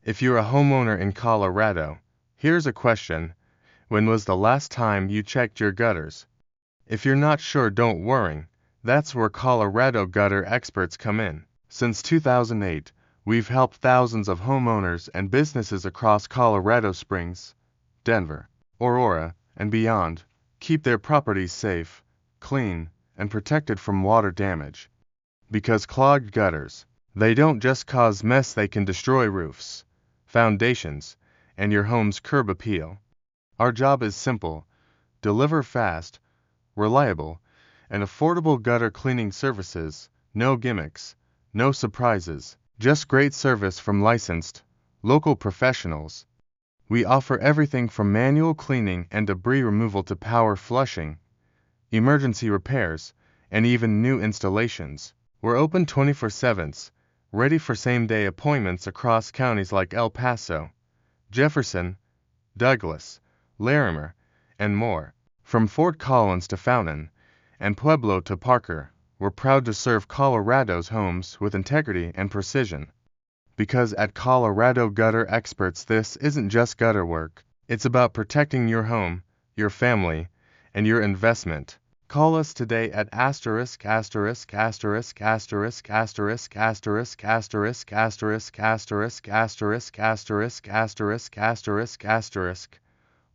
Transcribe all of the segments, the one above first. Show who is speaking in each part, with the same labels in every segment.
Speaker 1: If you're a homeowner in Colorado, here's a question. When was the last time you checked your gutters? If you're not sure, don't worry. That's where Colorado gutter experts come in. Since 2008, we've helped thousands of homeowners and businesses across Colorado Springs, Denver, Aurora, and beyond keep their properties safe, clean, and protected from water damage. Because clogged gutters, they don't just cause mess, they can destroy roofs, foundations, and your home's curb appeal. Our job is simple: deliver fast, reliable, and affordable gutter cleaning services. No gimmicks, no surprises, just great service from licensed, local professionals. We offer everything from manual cleaning and debris removal to power flushing, emergency repairs, and even new installations. We're open 24/7, ready for same-day appointments across counties like El Paso, Jefferson, Douglas, Larimer, and more. From Fort Collins to Fountain, and Pueblo to Parker, we're proud to serve Colorado's homes with integrity and precision. Because at Colorado Gutter Experts, this isn't just gutter work. It's about protecting your home, your family, and your investment. Call us today at ****************************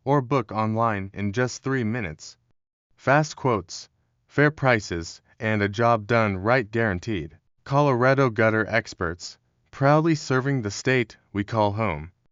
Speaker 1: or book online in just 3 minutes. Fast quotes, fair prices, and a job done right guaranteed. Colorado Gutter Experts, proudly serving the state we call home.